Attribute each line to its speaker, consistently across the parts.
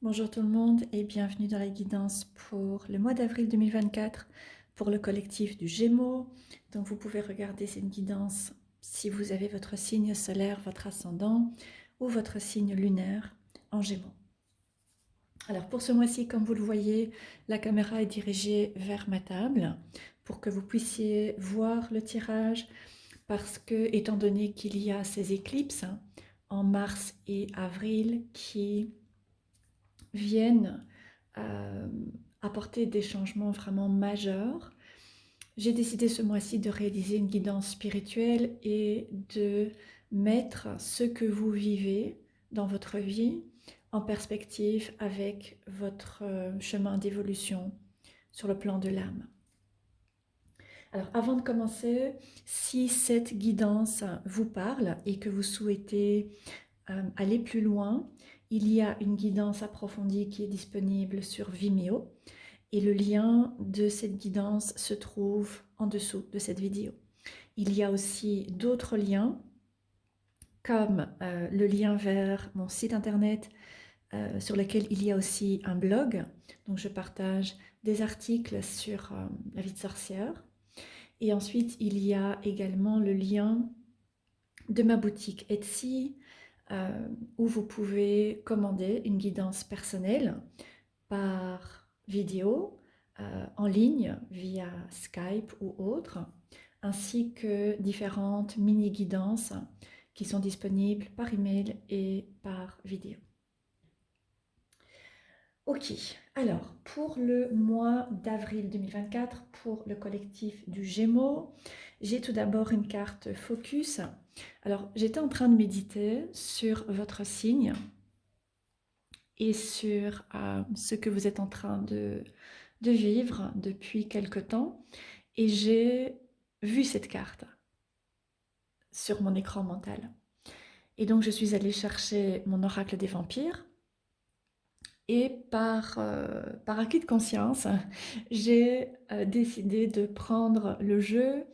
Speaker 1: Bonjour tout le monde et bienvenue dans la guidance pour le mois d'avril 2024 pour le collectif du Gémeaux. Donc vous pouvez regarder cette guidance si vous avez votre signe solaire, votre ascendant ou votre signe lunaire en Gémeaux. Alors pour ce mois-ci, comme vous le voyez, la caméra est dirigée vers ma table pour que vous puissiez voir le tirage parce que étant donné qu'il y a ces éclipses en mars et avril qui viennent euh, apporter des changements vraiment majeurs, j'ai décidé ce mois-ci de réaliser une guidance spirituelle et de mettre ce que vous vivez dans votre vie en perspective avec votre chemin d'évolution sur le plan de l'âme. Alors avant de commencer, si cette guidance vous parle et que vous souhaitez aller plus loin, il y a une guidance approfondie qui est disponible sur Vimeo et le lien de cette guidance se trouve en dessous de cette vidéo. Il y a aussi d'autres liens comme le lien vers mon site internet sur lequel il y a aussi un blog. Donc je partage des articles sur la vie de sorcière. Et ensuite, il y a également le lien de ma boutique Etsy, où vous pouvez commander une guidance personnelle par vidéo, en ligne, via Skype ou autre, ainsi que différentes mini-guidances qui sont disponibles par email et par vidéo. Ok, alors pour le mois d'avril 2024, pour le collectif du Gémeaux, j'ai tout d'abord une carte focus. Alors j'étais en train de méditer sur votre signe et sur ce que vous êtes en train de vivre depuis quelque temps et j'ai vu cette carte sur mon écran mental. Et donc je suis allée chercher mon oracle des vampires. Et par acquis de conscience, j'ai décidé de prendre le jeu,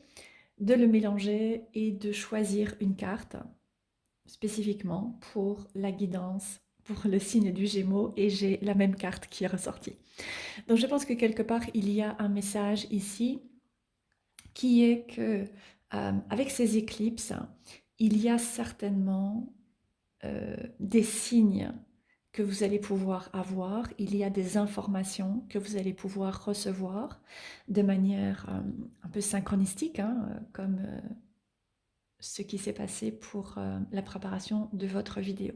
Speaker 1: de le mélanger et de choisir une carte spécifiquement pour la guidance, pour le signe du Gémeaux, et j'ai la même carte qui est ressortie. Donc je pense que quelque part, il y a un message ici qui est que avec ces éclipses, il y a certainement des signes que vous allez pouvoir avoir, il y a des informations que vous allez pouvoir recevoir de manière un peu synchronistique, hein, comme ce qui s'est passé pour la préparation de votre vidéo.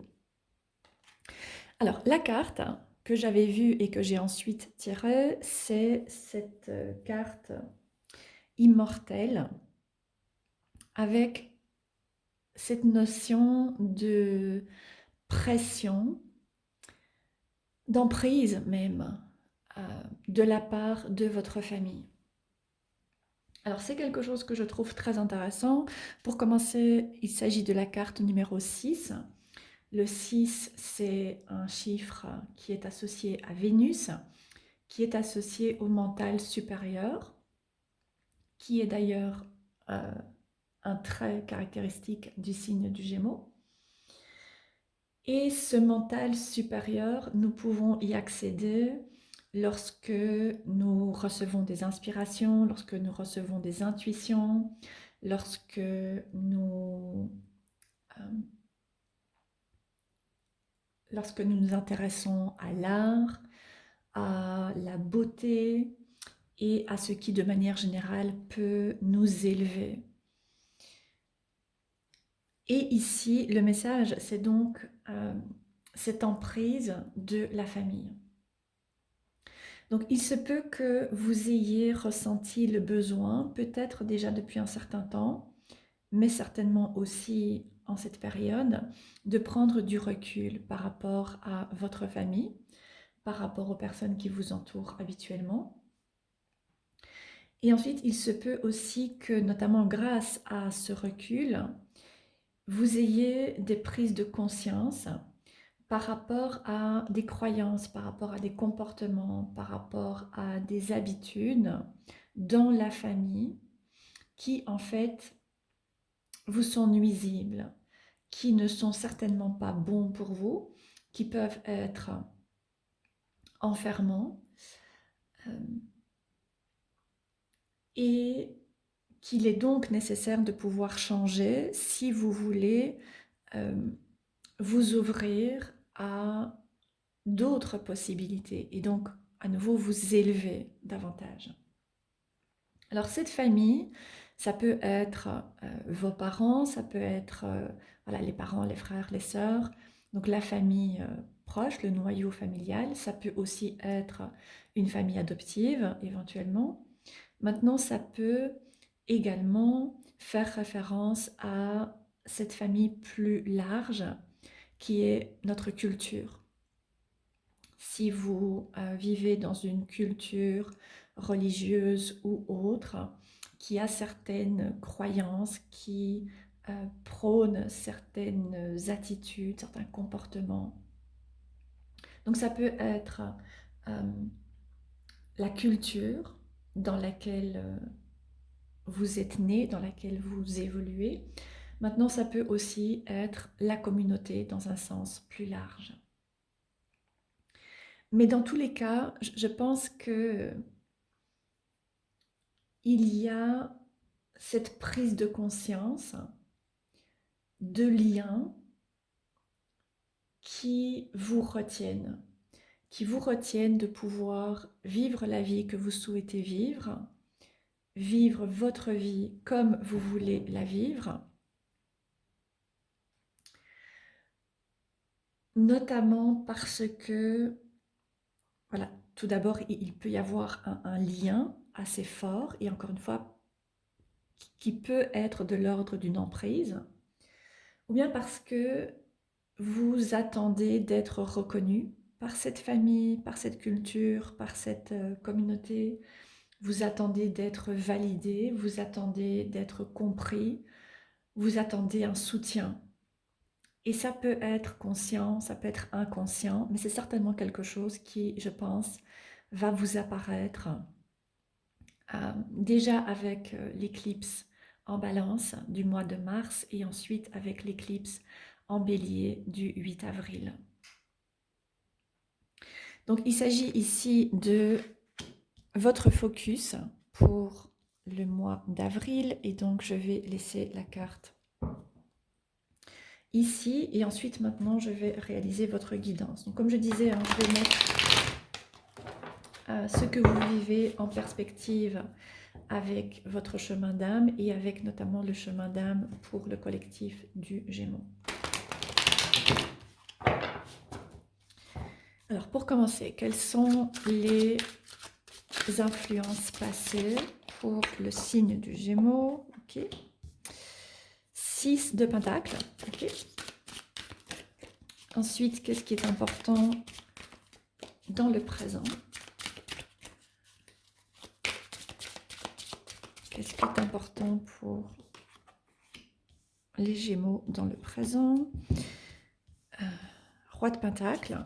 Speaker 1: Alors, la carte que j'avais vue et que j'ai ensuite tirée, c'est cette carte immortelle avec cette notion de pression, d'emprise même, de la part de votre famille. Alors c'est quelque chose que je trouve très intéressant. Pour commencer, il s'agit de la carte numéro 6. Le 6, c'est un chiffre qui est associé à Vénus, qui est associé au mental supérieur, qui est d'ailleurs un trait caractéristique du signe du Gémeaux. Et ce mental supérieur, nous pouvons y accéder lorsque nous recevons des inspirations, lorsque nous recevons des intuitions, lorsque nous, euh, lorsque nous nous intéressons à l'art, à la beauté et à ce qui de manière générale peut nous élever. Et ici, le message, c'est donc cette emprise de la famille. Donc il se peut que vous ayez ressenti le besoin, peut-être déjà depuis un certain temps, mais certainement aussi en cette période, de prendre du recul par rapport à votre famille, par rapport aux personnes qui vous entourent habituellement. Et ensuite, il se peut aussi que, notamment grâce à ce recul, vous ayez des prises de conscience par rapport à des croyances, par rapport à des comportements, par rapport à des habitudes dans la famille qui en fait vous sont nuisibles, qui ne sont certainement pas bons pour vous, qui peuvent être enfermant, et qu'il est donc nécessaire de pouvoir changer si vous voulez vous ouvrir à d'autres possibilités et donc à nouveau vous élever davantage. Alors cette famille, ça peut être vos parents, ça peut être voilà, les parents, les frères, les sœurs, donc la famille proche, le noyau familial, ça peut aussi être une famille adoptive éventuellement. Maintenant, ça peut également faire référence à cette famille plus large qui est notre culture. Si vous vivez dans une culture religieuse ou autre, qui a certaines croyances, qui prône certaines attitudes, certains comportements. Donc ça peut être la culture dans laquelle vous êtes né, dans laquelle vous évoluez. Maintenant, ça peut aussi être la communauté dans un sens plus large. Mais dans tous les cas, je pense que il y a cette prise de conscience de liens qui vous retiennent de pouvoir vivre la vie que vous souhaitez vivre votre vie comme vous voulez la vivre, notamment parce que, voilà, tout d'abord, il peut y avoir un lien assez fort, et encore une fois, qui peut être de l'ordre d'une emprise, ou bien parce que vous attendez d'être reconnu par cette famille, par cette culture, par cette communauté. Vous attendez d'être validé, vous attendez d'être compris, vous attendez un soutien. Et ça peut être conscient, ça peut être inconscient, mais c'est certainement quelque chose qui, je pense, va vous apparaître déjà avec l'éclipse en Balance du mois de mars et ensuite avec l'éclipse en Bélier du 8 avril. Donc il s'agit ici de votre focus pour le mois d'avril et donc je vais laisser la carte ici et ensuite maintenant je vais réaliser votre guidance. Donc comme je disais, je vais mettre ce que vous vivez en perspective avec votre chemin d'âme et avec notamment le chemin d'âme pour le collectif du Gémeaux. Alors pour commencer, quelles sont les influences passées pour le signe du Gémeaux? Ok. 6 de Pentacle. Ok. Ensuite, qu'est-ce qui est important dans le présent? Qu'est-ce qui est important pour les Gémeaux dans le présent? Roi de Pentacle.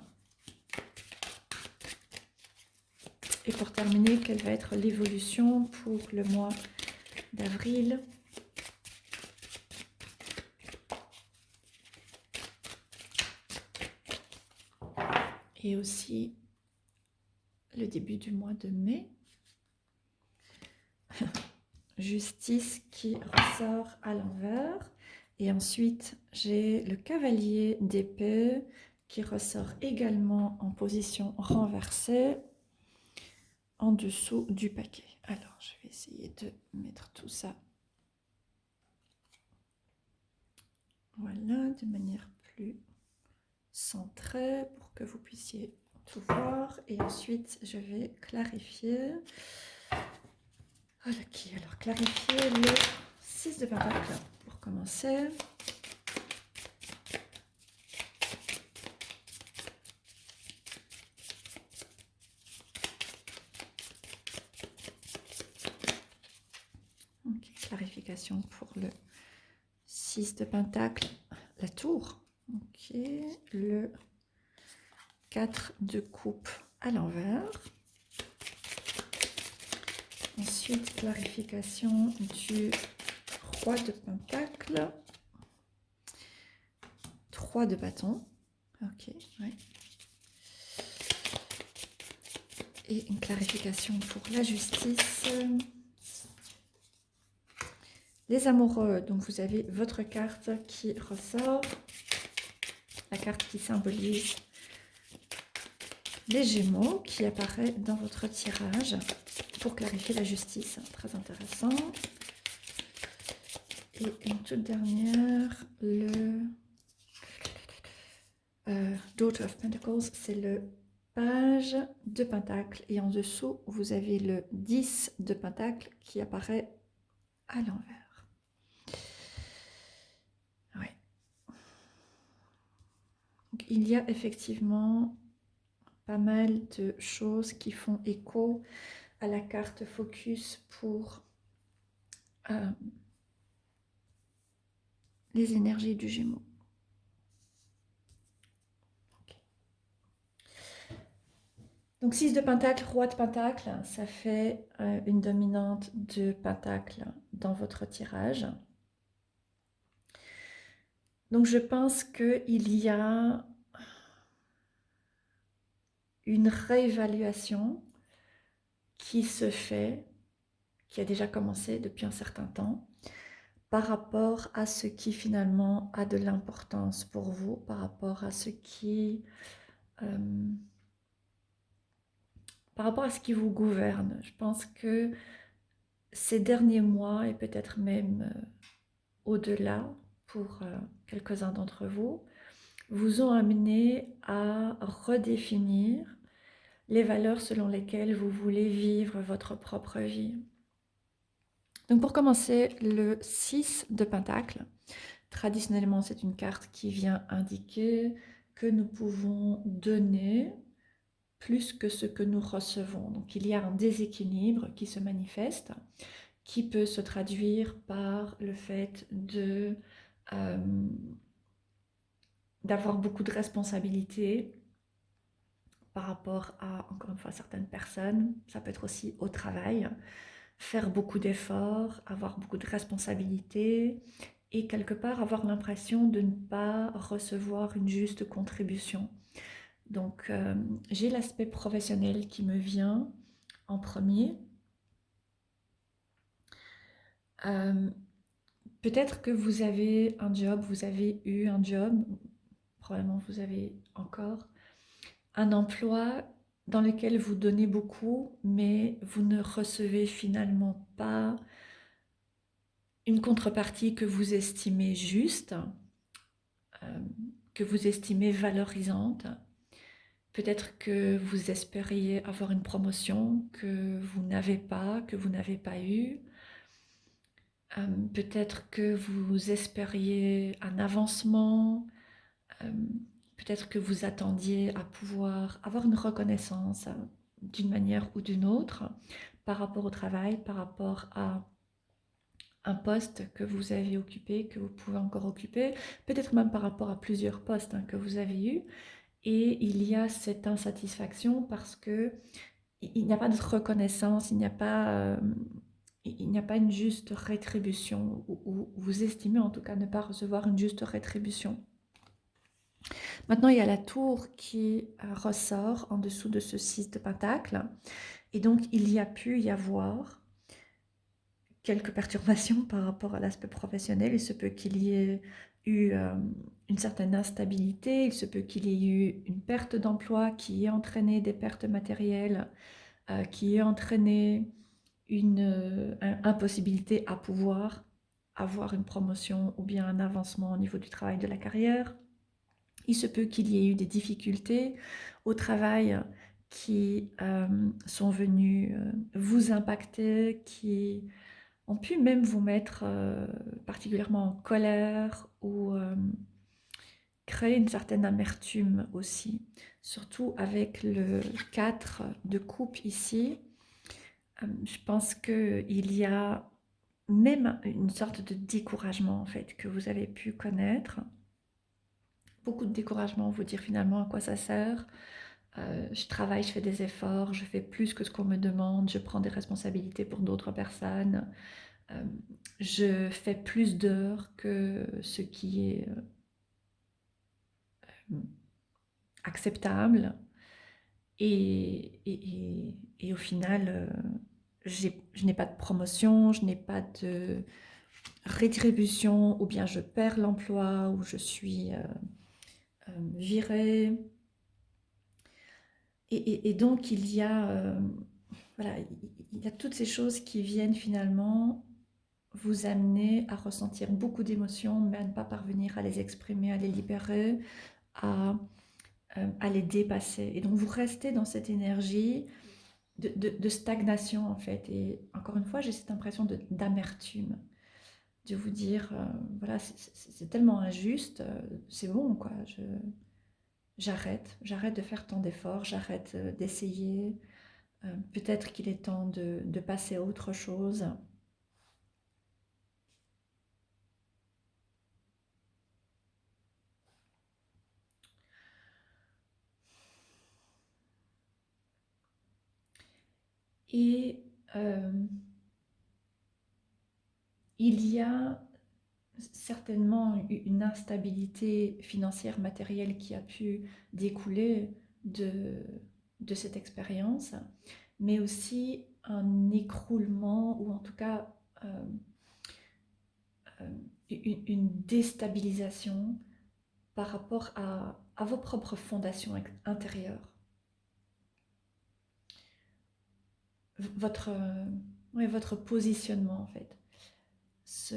Speaker 1: Et pour terminer, quelle va être l'évolution pour le mois d'avril? Et aussi le début du mois de mai. Justice qui ressort à l'envers. Et ensuite, j'ai le cavalier d'épée qui ressort également en position renversée en dessous du paquet. Alors, je vais essayer de mettre tout ça. Voilà, de manière plus centrée pour que vous puissiez tout voir. Et ensuite, je vais clarifier. Ok, alors clarifier le 6 de Pentacle pour commencer. Ok, clarification pour le 6 de Pentacle, la tour. Ok, le 4 de coupe à l'envers. Ensuite, clarification du roi de Pentacle. 3 de bâton. Ok, ouais. Et une clarification pour la justice. Les amoureux, donc vous avez votre carte qui ressort, la carte qui symbolise les Gémeaux qui apparaît dans votre tirage pour clarifier la justice. Très intéressant. Et une toute dernière, le Daughter of Pentacles, c'est le page de Pentacle. Et en dessous, vous avez le 10 de Pentacle qui apparaît à l'envers. Oui. Donc, il y a effectivement pas mal de choses qui font écho à la carte focus pour les énergies du Gémeaux. Okay. Donc 6 de Pentacle, Roi de Pentacle, ça fait une dominante de Pentacle dans votre tirage. Donc je pense qu'il y a une réévaluation qui se fait, qui a déjà commencé depuis un certain temps, par rapport à ce qui finalement a de l'importance pour vous, par rapport à ce qui vous gouverne. Je pense que ces derniers mois, et peut-être même au-delà pour quelques-uns d'entre vous, vous ont amené à redéfinir les valeurs selon lesquelles vous voulez vivre votre propre vie. Donc pour commencer, le 6 de Pentacle, traditionnellement c'est une carte qui vient indiquer que nous pouvons donner plus que ce que nous recevons. Donc il y a un déséquilibre qui se manifeste, qui peut se traduire par le fait d'avoir beaucoup de responsabilités par rapport à, encore une fois, certaines personnes. Ça peut être aussi au travail, faire beaucoup d'efforts, avoir beaucoup de responsabilités et quelque part avoir l'impression de ne pas recevoir une juste contribution. Donc j'ai l'aspect professionnel qui me vient en premier. Peut-être que vous avez un job, vous avez eu un job, probablement vous avez encore un emploi dans lequel vous donnez beaucoup, mais vous ne recevez finalement pas une contrepartie que vous estimez juste, que vous estimez valorisante. Peut-être que vous espériez avoir une promotion que vous n'avez pas, que vous n'avez pas eue. Peut-être que vous espériez un avancement. Peut-être que vous attendiez à pouvoir avoir une reconnaissance d'une manière ou d'une autre par rapport au travail, par rapport à un poste que vous avez occupé, que vous pouvez encore occuper, peut-être même par rapport à plusieurs postes que vous avez eus. Et il y a cette insatisfaction parce que il n'y a pas de reconnaissance, il n'y a pas une juste rétribution, ou vous estimez en tout cas ne pas recevoir une juste rétribution. Maintenant, il y a la tour qui ressort en dessous de ce 6 de Pentacle. Et donc, il y a pu y avoir quelques perturbations par rapport à l'aspect professionnel. Il se peut qu'il y ait eu une certaine instabilité. Il se peut qu'il y ait eu une perte d'emploi qui ait entraîné des pertes matérielles, qui ait entraîné une impossibilité à pouvoir avoir une promotion ou bien un avancement au niveau du travail, de la carrière. Il se peut qu'il y ait eu des difficultés au travail qui sont venues vous impacter, qui ont pu même vous mettre particulièrement en colère ou créer une certaine amertume aussi. Surtout avec le 4 de coupe ici, je pense qu'il y a même une sorte de découragement en fait que vous avez pu connaître. Beaucoup de découragement, vous dire finalement à quoi ça sert. Je travaille, je fais des efforts, je fais plus que ce qu'on me demande, je prends des responsabilités pour d'autres personnes, je fais plus d'heures que ce qui est acceptable. Et au final, je n'ai pas de promotion, je n'ai pas de rétribution, ou bien je perds l'emploi, ou je suis virée. Et donc, voilà, il y a toutes ces choses qui viennent finalement vous amener à ressentir beaucoup d'émotions, mais à ne pas parvenir à les exprimer, à les libérer, à, à les dépasser. Et donc, vous restez dans cette énergie de stagnation, en fait. Et encore une fois, j'ai cette impression d'amertume, de vous dire, voilà, c'est tellement injuste, c'est bon, quoi. J'arrête de faire tant d'efforts, j'arrête d'essayer. Peut-être qu'il est temps de passer à autre chose. Et il y a certainement une instabilité financière, matérielle qui a pu découler de, de cette expérience, mais aussi un écroulement, ou en tout cas une déstabilisation par rapport à vos propres fondations intérieures. Votre, ouais, votre positionnement, en fait. Ce,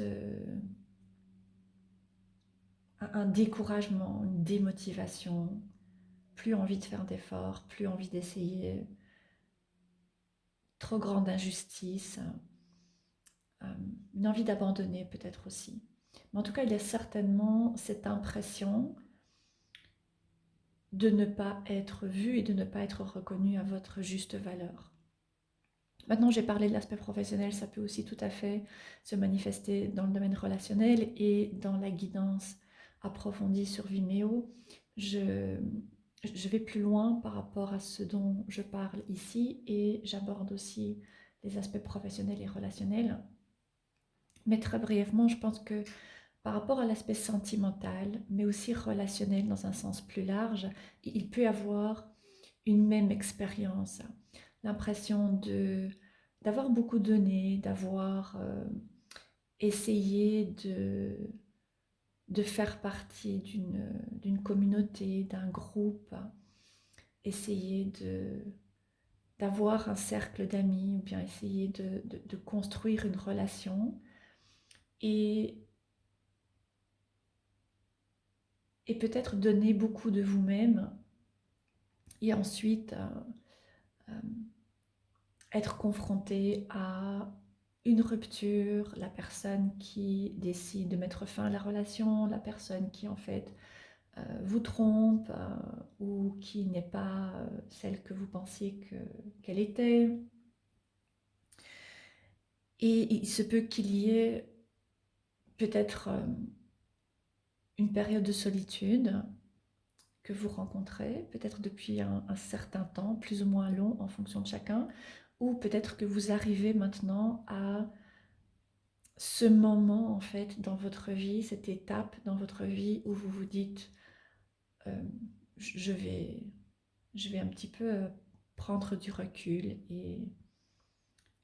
Speaker 1: un découragement, une démotivation, plus envie de faire d'efforts, plus envie d'essayer, trop grande injustice, une envie d'abandonner peut-être aussi. Mais en tout cas, il y a certainement cette impression de ne pas être vu et de ne pas être reconnu à votre juste valeur. Maintenant, j'ai parlé de l'aspect professionnel, ça peut aussi tout à fait se manifester dans le domaine relationnel et dans la guidance approfondie sur Vimeo. Je, je vais plus loin par rapport à ce dont je parle ici et j'aborde aussi les aspects professionnels et relationnels. Mais très brièvement, je pense que par rapport à l'aspect sentimental, mais aussi relationnel dans un sens plus large, il peut y avoir une même expérience. L'impression d'avoir beaucoup donné, d'avoir essayé de faire partie d'une communauté, d'un groupe, essayer d'avoir un cercle d'amis ou bien essayer de construire une relation et, et peut-être donner beaucoup de vous-même et ensuite euh, être confronté à une rupture, la personne qui décide de mettre fin à la relation, la personne qui en fait vous trompe ou qui n'est pas celle que vous pensiez qu'elle était. Et il se peut qu'il y ait peut-être une période de solitude que vous rencontrez, peut-être depuis un certain temps, plus ou moins long en fonction de chacun, ou peut-être que vous arrivez maintenant à ce moment en fait dans votre vie, cette étape dans votre vie où vous vous dites euh, je vais, je vais un petit peu prendre du recul et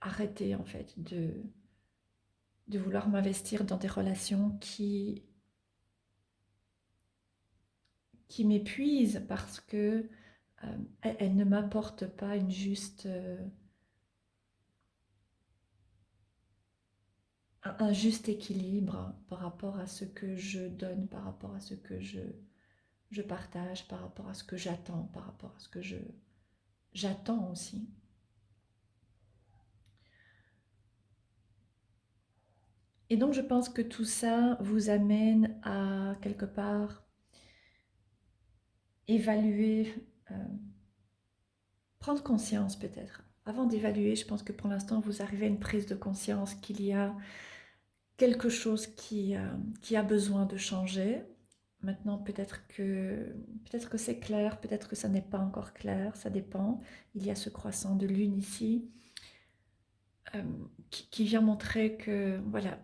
Speaker 1: arrêter en fait de vouloir m'investir dans des relations qui m'épuisent parce que elles ne m'apportent pas un juste équilibre par rapport à ce que je donne, par rapport à ce que je partage, par rapport à ce que j'attends, par rapport à ce que j'attends aussi. Et donc je pense que tout ça vous amène à quelque part évaluer, euh, prendre conscience peut-être. Avant d'évaluer, je pense que pour l'instant vous arrivez à une prise de conscience qu'il y a quelque chose qui a besoin de changer. Maintenant, peut-être que c'est clair, peut-être que ça n'est pas encore clair, ça dépend. Il y a ce croissant de lune ici qui vient montrer que, voilà,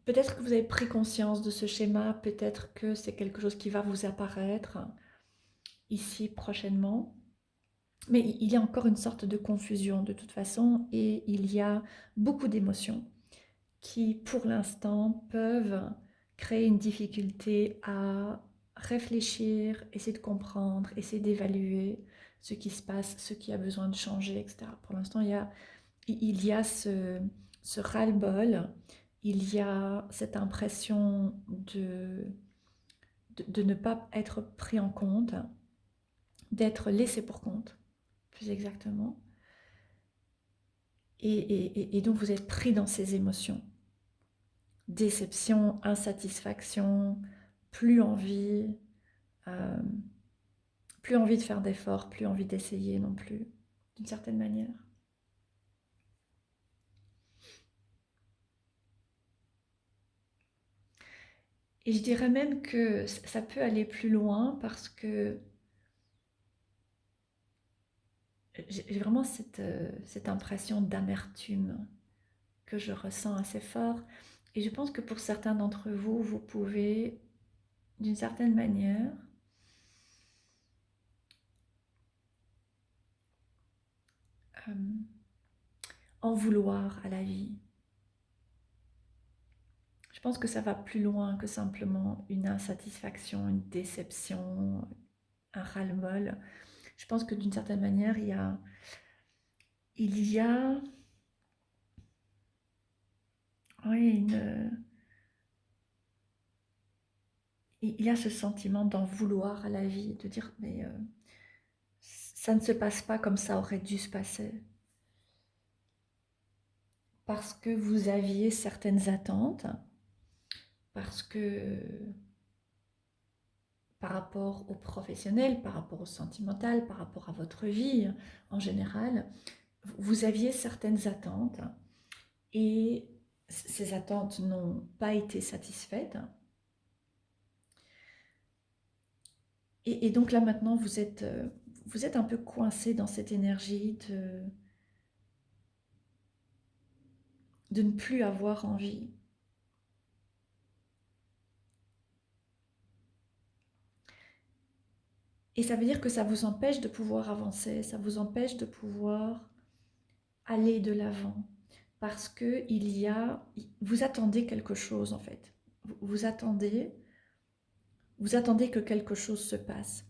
Speaker 1: peut-être que vous avez pris conscience de ce schéma, peut-être que c'est quelque chose qui va vous apparaître. ici prochainement. Mais il y a encore une sorte de confusion de toute façon et il y a beaucoup d'émotions qui, pour l'instant, peuvent créer une difficulté à réfléchir, essayer de comprendre, essayer d'évaluer ce qui se passe, ce qui a besoin de changer, etc. Pour l'instant, il y a ce ras-le-bol, il y a cette impression de ne pas être pris en compte, d'être laissé pour compte, plus exactement. Et donc vous êtes pris dans ces émotions. Déception, insatisfaction, plus envie, euh, plus envie de faire d'efforts, plus envie d'essayer non plus, d'une certaine manière. Et je dirais même que ça peut aller plus loin parce que j'ai vraiment cette impression d'amertume que je ressens assez fort. Et je pense que pour certains d'entre vous, vous pouvez, d'une certaine manière, euh, en vouloir à la vie. Je pense que ça va plus loin que simplement une insatisfaction, une déception, un ras-le-bol. Je pense que d'une certaine manière, il y a oui, il y a ce sentiment d'en vouloir à la vie, de dire mais ça ne se passe pas comme ça aurait dû se passer. Parce que vous aviez certaines attentes, parce que par rapport au professionnel, par rapport au sentimental, par rapport à votre vie en général, vous aviez certaines attentes et ces attentes n'ont pas été satisfaites. Et donc là maintenant, vous êtes un peu coincé dans cette énergie de ne plus avoir envie. Et ça veut dire que ça vous empêche de pouvoir avancer, ça vous empêche de pouvoir aller de l'avant. Parce que vous attendez quelque chose en fait. Vous attendez que quelque chose se passe.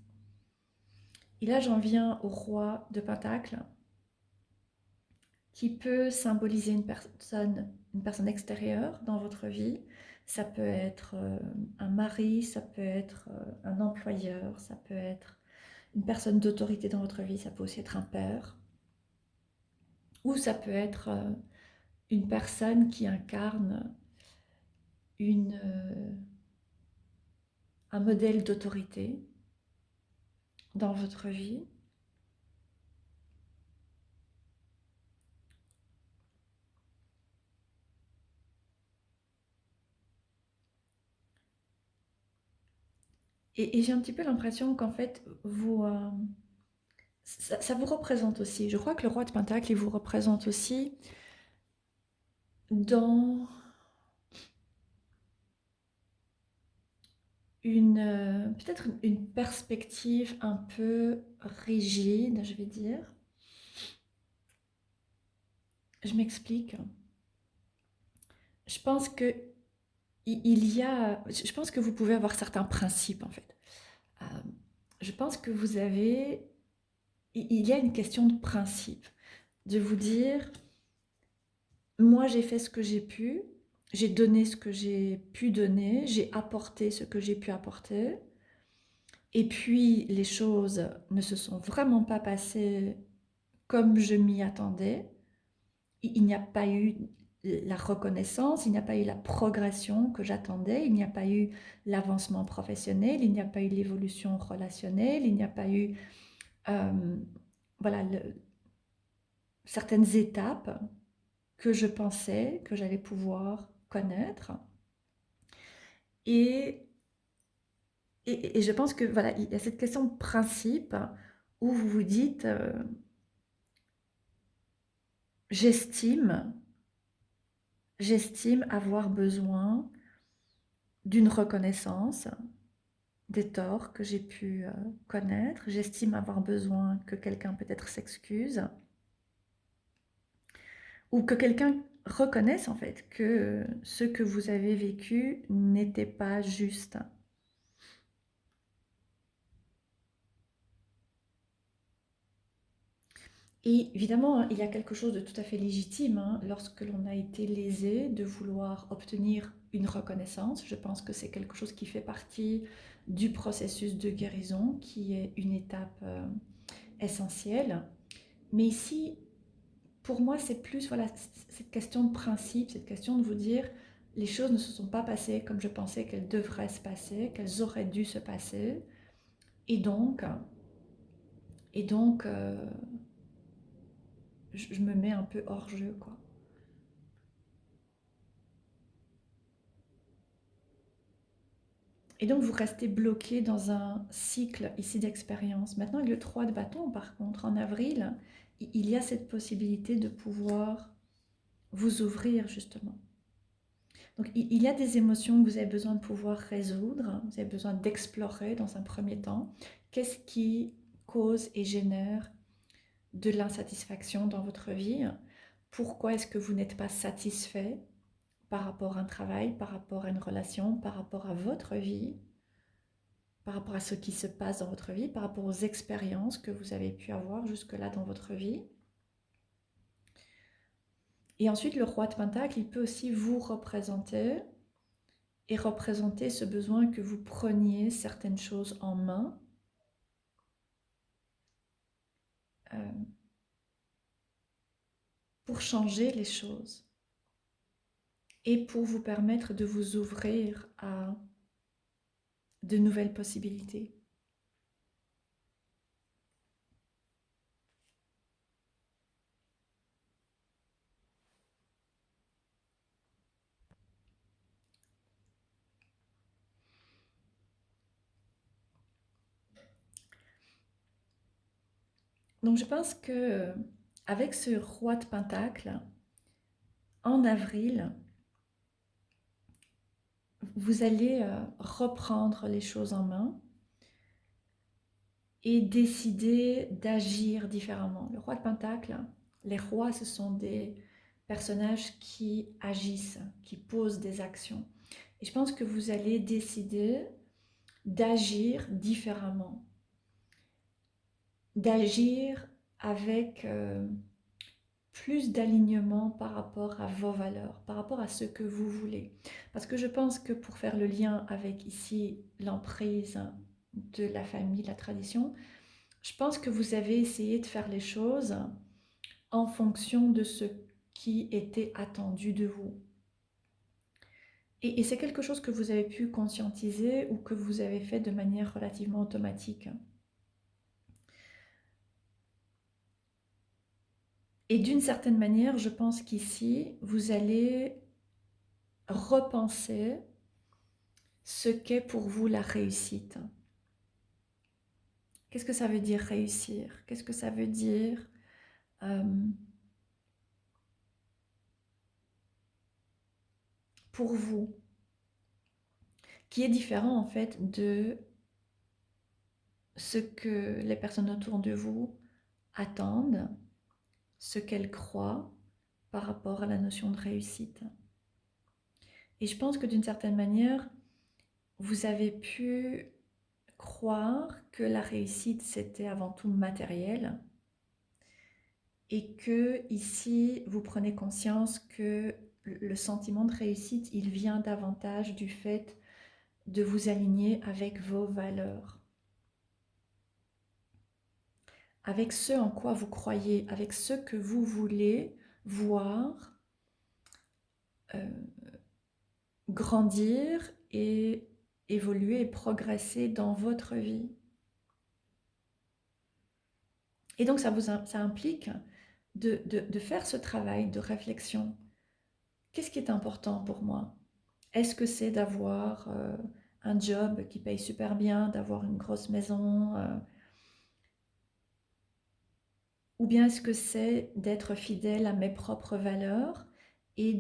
Speaker 1: Et là, j'en viens au roi de Pentacle, qui peut symboliser une personne extérieure dans votre vie. Ça peut être un mari, ça peut être un employeur, ça peut être une personne d'autorité dans votre vie, ça peut aussi être un père, ou ça peut être une personne qui incarne une, un modèle d'autorité dans votre vie. Et j'ai un petit peu l'impression qu'en fait, ça vous représente aussi. Je crois que le roi de Pentacle, il vous représente aussi dans peut-être une perspective un peu rigide, je vais dire. Je m'explique. Je pense que je pense que vous pouvez avoir certains principes en fait. Euh, je pense que il y a une question de principe, de vous dire, moi j'ai fait ce que j'ai pu, j'ai donné ce que j'ai pu donner, j'ai apporté ce que j'ai pu apporter, et puis les choses ne se sont vraiment pas passées comme je m'y attendais. Il n'y a pas eu la reconnaissance, il n'y a pas eu la progression que j'attendais, il n'y a pas eu l'avancement professionnel, il n'y a pas eu l'évolution relationnelle, il n'y a pas eu euh, voilà, certaines étapes que je pensais que j'allais pouvoir connaître. Et, et je pense que voilà, il y a cette question de principe où vous vous dites j'estime, j'estime avoir besoin d'une reconnaissance des torts que j'ai pu connaître. J'estime avoir besoin que quelqu'un peut-être s'excuse ou que quelqu'un reconnaisse en fait que ce que vous avez vécu n'était pas juste. Et évidemment, hein, il y a quelque chose de tout à fait légitime hein, lorsque l'on a été lésé de vouloir obtenir une reconnaissance. Je pense que c'est quelque chose qui fait partie du processus de guérison, qui est une étape essentielle. Mais ici, pour moi, c'est plus voilà, cette question de principe, cette question de vous dire les choses ne se sont pas passées comme je pensais qu'elles devraient se passer, qu'elles auraient dû se passer. Et donc, et donc je me mets un peu hors jeu, quoi. Et donc, vous restez bloqué dans un cycle ici d'expérience. Maintenant, avec le 3 de bâton, par contre, en avril, il y a cette possibilité de pouvoir vous ouvrir, justement. Donc, il y a des émotions que vous avez besoin de pouvoir résoudre, vous avez besoin d'explorer dans un premier temps. Qu'est-ce qui cause et génère de l'insatisfaction dans votre vie? Pourquoi est-ce que vous n'êtes pas satisfait par rapport à un travail, par rapport à une relation, par rapport à votre vie, par rapport à ce qui se passe dans votre vie, par rapport aux expériences que vous avez pu avoir jusque-là dans votre vie? Et ensuite, le roi de Pentacle, il peut aussi vous représenter et représenter ce besoin que vous preniez certaines choses en main euh, pour changer les choses et pour vous permettre de vous ouvrir à de nouvelles possibilités. Donc je pense que avec ce roi de Pentacle, en avril, vous allez reprendre les choses en main et décider d'agir différemment. Le roi de Pentacle, les rois, ce sont des personnages qui agissent, qui posent des actions. Et je pense que vous allez décider d'agir différemment, d'agir avec plus d'alignement par rapport à vos valeurs, par rapport à ce que vous voulez. Parce que je pense que pour faire le lien avec ici l'emprise de la famille, de la tradition, je pense que vous avez essayé de faire les choses en fonction de ce qui était attendu de vous. Et c'est quelque chose que vous avez pu conscientiser ou que vous avez fait de manière relativement automatique. Et d'une certaine manière, je pense qu'ici, vous allez repenser ce qu'est pour vous la réussite. Qu'est-ce que ça veut dire réussir? Qu'est-ce que ça veut dire euh, pour vous? Qui est différent en fait de ce que les personnes autour de vous attendent, ce qu'elles croient par rapport à la notion de réussite. Et je pense que d'une certaine manière, vous avez pu croire que la réussite c'était avant tout matériel et que ici vous prenez conscience que le sentiment de réussite il vient davantage du fait de vous aligner avec vos valeurs, avec ce en quoi vous croyez, avec ce que vous voulez voir euh, grandir et évoluer et progresser dans votre vie. Et donc ça implique de faire ce travail de réflexion. Qu'est-ce qui est important pour moi? Est-ce que c'est d'avoir un job qui paye super bien, d'avoir une grosse maison ou bien est-ce que c'est d'être fidèle à mes propres valeurs et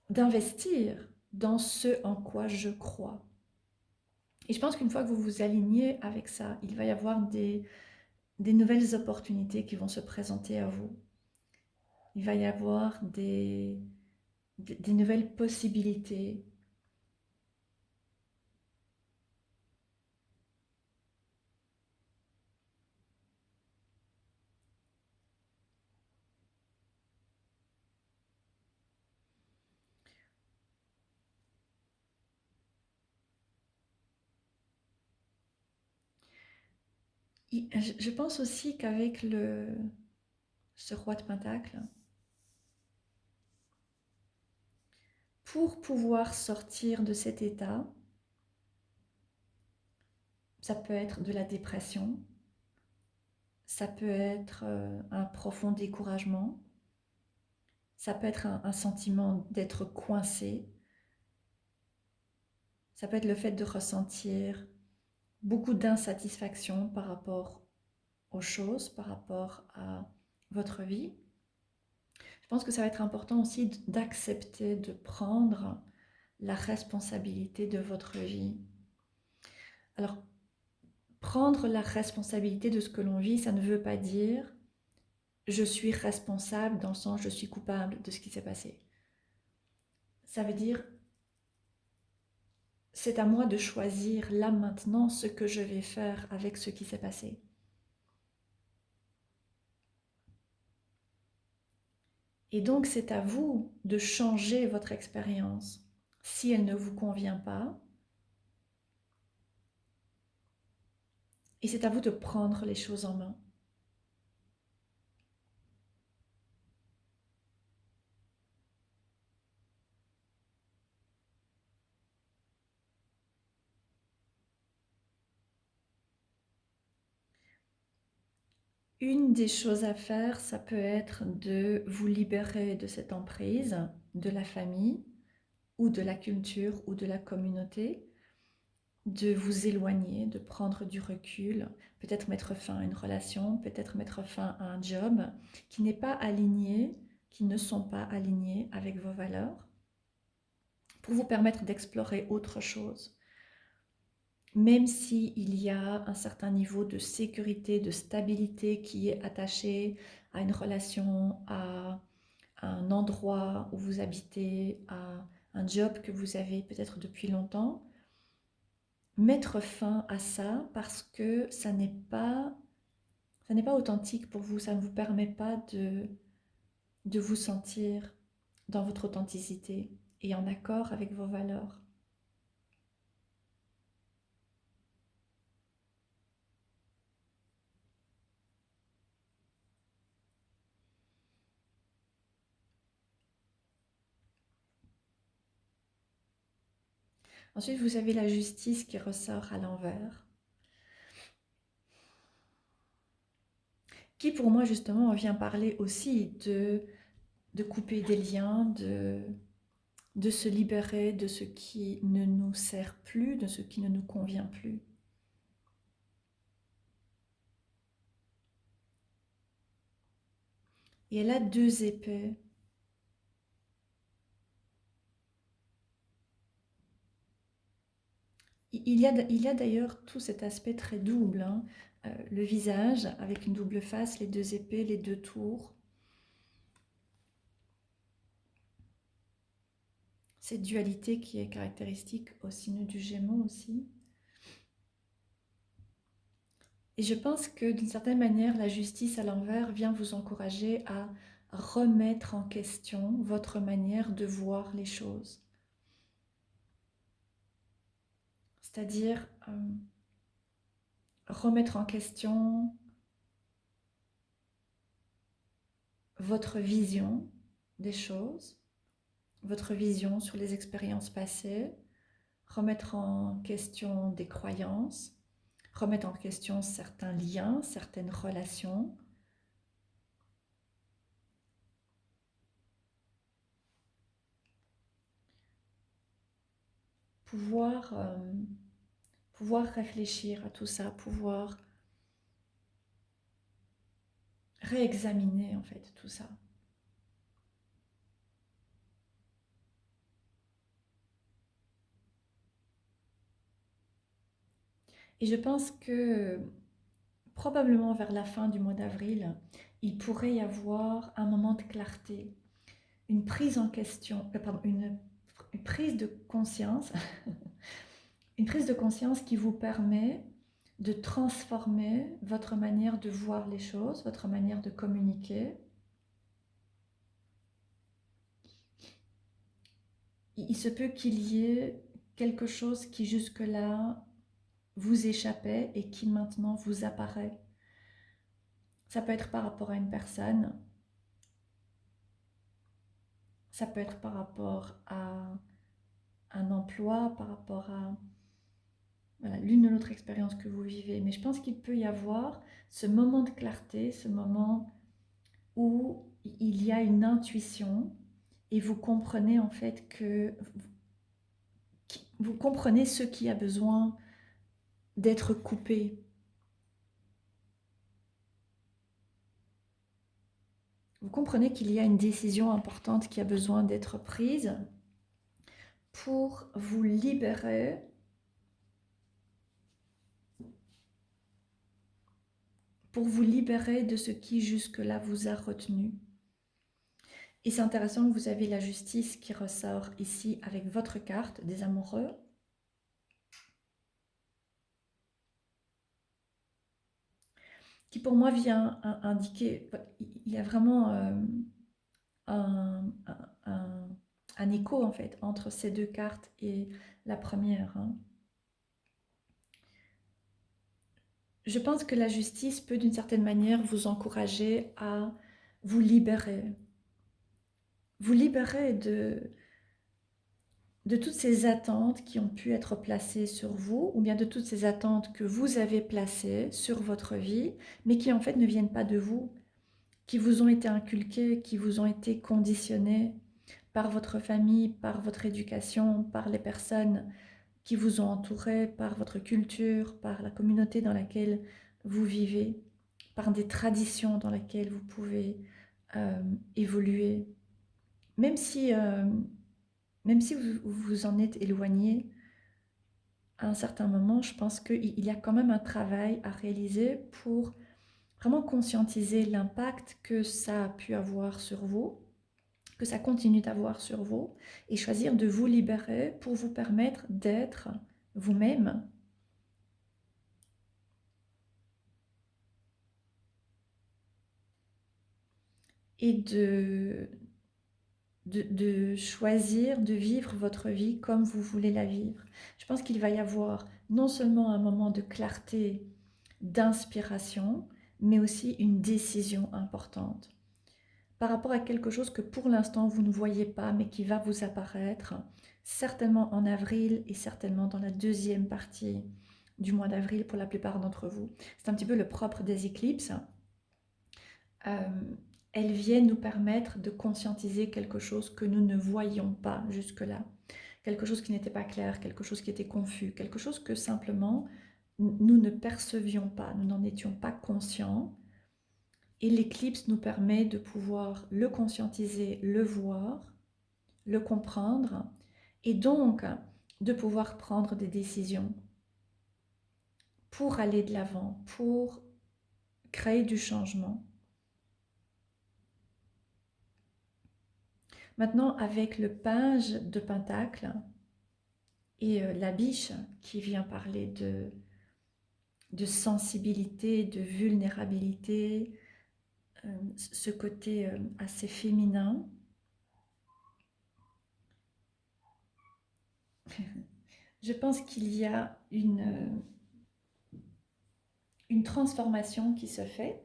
Speaker 1: d'investir dans ce en quoi je crois. Et je pense qu'une fois que vous vous alignez avec ça, il va y avoir des nouvelles opportunités qui vont se présenter à vous. Il va y avoir des nouvelles possibilités. Je pense aussi qu'avec ce roi de Pentacle, pour pouvoir sortir de cet état, ça peut être de la dépression, ça peut être un profond découragement, ça peut être un sentiment d'être coincé, ça peut être le fait de ressentir beaucoup d'insatisfaction par rapport aux choses, par rapport à votre vie. Je pense que ça va être important aussi d'accepter de prendre la responsabilité de votre vie. Alors, prendre la responsabilité de ce que l'on vit, ça ne veut pas dire je suis responsable dans le sens je suis coupable de ce qui s'est passé. Ça veut dire c'est à moi de choisir là maintenant ce que je vais faire avec ce qui s'est passé. Et donc c'est à vous de changer votre expérience. Si elle ne vous convient pas, et c'est à vous de prendre les choses en main. Une des choses à faire, ça peut être de vous libérer de cette emprise, de la famille, ou de la culture, ou de la communauté, de vous éloigner, de prendre du recul, peut-être mettre fin à une relation, peut-être mettre fin à un job qui n'est pas aligné, qui ne sont pas alignés avec vos valeurs, pour vous permettre d'explorer autre chose. Même s'il y a un certain niveau de sécurité, de stabilité qui est attaché à une relation, à un endroit où vous habitez, à un job que vous avez peut-être depuis longtemps, mettre fin à ça parce que ça n'est pas authentique pour vous, ça ne vous permet pas de vous sentir dans votre authenticité et en accord avec vos valeurs. Ensuite, vous avez la justice qui ressort à l'envers, qui pour moi justement vient parler aussi de couper des liens, de se libérer de ce qui ne nous sert plus, de ce qui ne nous convient plus. Et elle a deux épées. Il y a d'ailleurs tout cet aspect très double, hein. Le visage avec une double face, les deux épées, les deux tours. Cette dualité qui est caractéristique au signe du Gémeaux aussi. Et je pense que d'une certaine manière, la justice à l'envers vient vous encourager à remettre en question votre manière de voir les choses. C'est-à-dire remettre en question votre vision des choses, votre vision sur les expériences passées, remettre en question des croyances, remettre en question certains liens, certaines relations. Pouvoir réfléchir à tout ça, pouvoir réexaminer en fait tout ça. Et je pense que probablement vers la fin du mois d'avril, il pourrait y avoir un moment de clarté, une prise en question, pardon, une prise de conscience, une prise de conscience qui vous permet de transformer votre manière de voir les choses, votre manière de communiquer. Il se peut qu'il y ait quelque chose qui jusque-là vous échappait et qui maintenant vous apparaît. Ça peut être par rapport à une personne, ça peut être par rapport à un emploi, par rapport à voilà, l'une ou l'autre expérience que vous vivez. Mais je pense qu'il peut y avoir ce moment de clarté, ce moment où il y a une intuition et vous comprenez en fait que vous comprenez ce qui a besoin d'être coupé. Vous comprenez qu'il y a une décision importante qui a besoin d'être prise pour vous libérer de ce qui jusque-là vous a retenu. Et c'est intéressant que vous avez la justice qui ressort ici avec votre carte des amoureux. Qui pour moi vient indiquer, il y a vraiment un, un, un écho en fait entre ces deux cartes et la première. Hein. Je pense que la justice peut d'une certaine manière vous encourager à vous libérer. Vous libérer de toutes ces attentes qui ont pu être placées sur vous, ou bien de toutes ces attentes que vous avez placées sur votre vie, mais qui en fait ne viennent pas de vous, qui vous ont été inculquées, qui vous ont été conditionnées par votre famille, par votre éducation, par les personnes qui vous ont entouré, par votre culture, par la communauté dans laquelle vous vivez, par des traditions dans lesquelles vous pouvez évoluer. Même si, vous vous en êtes éloigné, à un certain moment, je pense qu'il y a quand même un travail à réaliser pour vraiment conscientiser l'impact que ça a pu avoir sur vous, que ça continue d'avoir sur vous, et choisir de vous libérer pour vous permettre d'être vous-même. Et de choisir de vivre votre vie comme vous voulez la vivre. Je pense qu'il va y avoir non seulement un moment de clarté, d'inspiration, mais aussi une décision importante par rapport à quelque chose que pour l'instant vous ne voyez pas, mais qui va vous apparaître, certainement en avril et certainement dans la deuxième partie du mois d'avril pour la plupart d'entre vous. C'est un petit peu le propre des éclipses. Elles viennent nous permettre de conscientiser quelque chose que nous ne voyions pas jusque-là, quelque chose qui n'était pas clair, quelque chose qui était confus, quelque chose que simplement nous ne percevions pas, nous n'en étions pas conscients. Et l'éclipse nous permet de pouvoir le conscientiser, le voir, le comprendre, et donc de pouvoir prendre des décisions pour aller de l'avant, pour créer du changement. Maintenant, avec le page de Pentacle et la biche qui vient parler de sensibilité, de vulnérabilité, ce côté assez féminin, je pense qu'il y a une transformation qui se fait.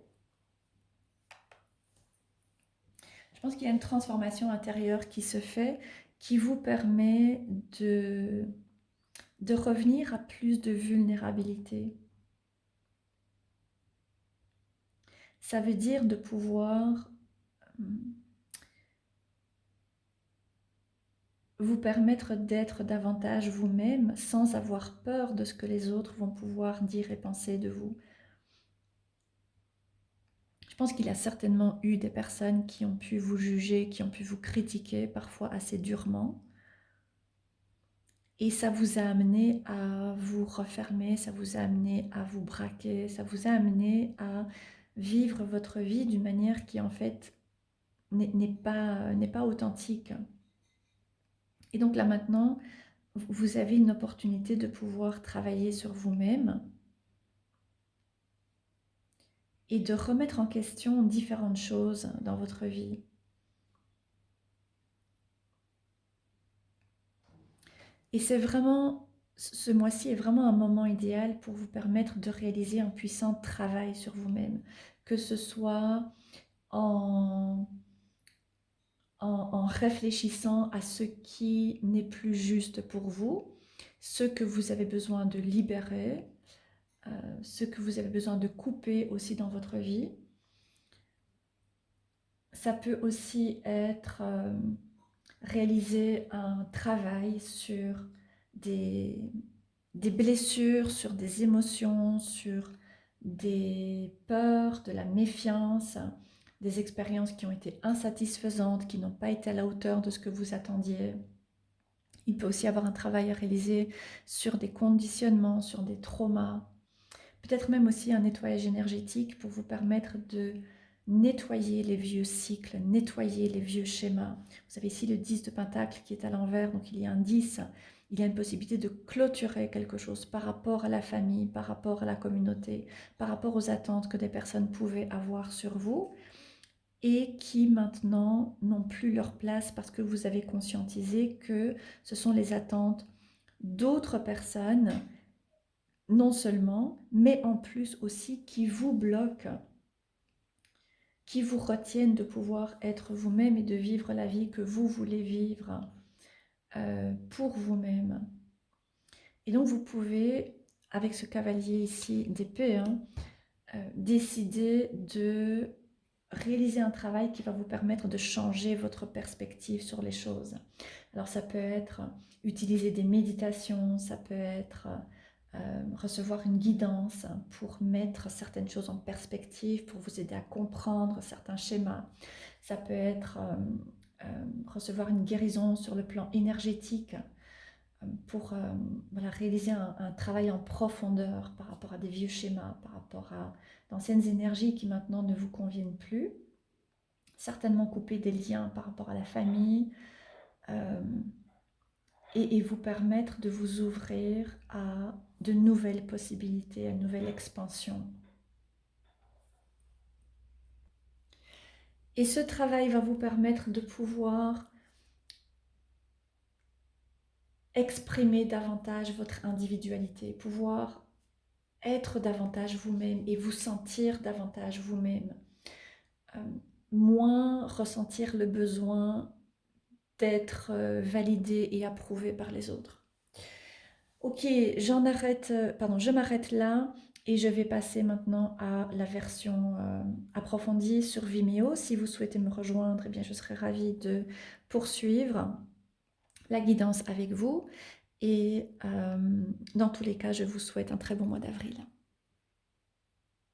Speaker 1: Je pense qu'il y a une transformation intérieure qui se fait, qui vous permet de revenir à plus de vulnérabilité. Ça veut dire de pouvoir vous permettre d'être davantage vous-même sans avoir peur de ce que les autres vont pouvoir dire et penser de vous. Je pense qu'il y a certainement eu des personnes qui ont pu vous juger, qui ont pu vous critiquer, parfois assez durement. Et ça vous a amené à vous refermer, ça vous a amené à vous braquer, ça vous a amené à vivre votre vie d'une manière qui en fait n'est pas authentique. Et donc là maintenant, vous avez une opportunité de pouvoir travailler sur vous-même et de remettre en question différentes choses dans votre vie. Et c'est vraiment, ce mois-ci est vraiment un moment idéal pour vous permettre de réaliser un puissant travail sur vous-même, que ce soit en, en réfléchissant à ce qui n'est plus juste pour vous, ce que vous avez besoin de libérer, ce que vous avez besoin de couper aussi dans votre vie. Ça peut aussi être réaliser un travail sur des, des blessures, sur des émotions, sur des peurs, de la méfiance, des expériences qui ont été insatisfaisantes, qui n'ont pas été à la hauteur de ce que vous attendiez. Il peut aussi y avoir un travail à réaliser sur des conditionnements, sur des traumas, peut-être même aussi un nettoyage énergétique pour vous permettre de nettoyer les vieux cycles, nettoyer les vieux schémas. Vous avez ici le 10 de Pentacle qui est à l'envers, donc il y a un 10. Il y a une possibilité de clôturer quelque chose par rapport à la famille, par rapport à la communauté, par rapport aux attentes que des personnes pouvaient avoir sur vous et qui maintenant n'ont plus leur place parce que vous avez conscientisé que ce sont les attentes d'autres personnes non seulement, mais en plus aussi qui vous bloquent, qui vous retiennent de pouvoir être vous-même et de vivre la vie que vous voulez vivre pour vous-même. Et donc vous pouvez, avec ce cavalier ici d'épée, décider de réaliser un travail qui va vous permettre de changer votre perspective sur les choses. Alors ça peut être utiliser des méditations, ça peut être recevoir une guidance pour mettre certaines choses en perspective, pour vous aider à comprendre certains schémas. Ça peut être recevoir une guérison sur le plan énergétique pour voilà, réaliser un travail en profondeur par rapport à des vieux schémas, par rapport à d'anciennes énergies qui maintenant ne vous conviennent plus. Certainement couper des liens par rapport à la famille, euh, et vous permettre de vous ouvrir à de nouvelles possibilités, à une nouvelle expansion. Et ce travail va vous permettre de pouvoir exprimer davantage votre individualité, pouvoir être davantage vous-même et vous sentir davantage vous-même. Moins ressentir le besoin d'être validé et approuvé par les autres. Ok, je m'arrête là et je vais passer maintenant à la version approfondie sur Vimeo. Si vous souhaitez me rejoindre, eh bien, je serai ravie de poursuivre la guidance avec vous. Et dans tous les cas, je vous souhaite un très bon mois d'avril.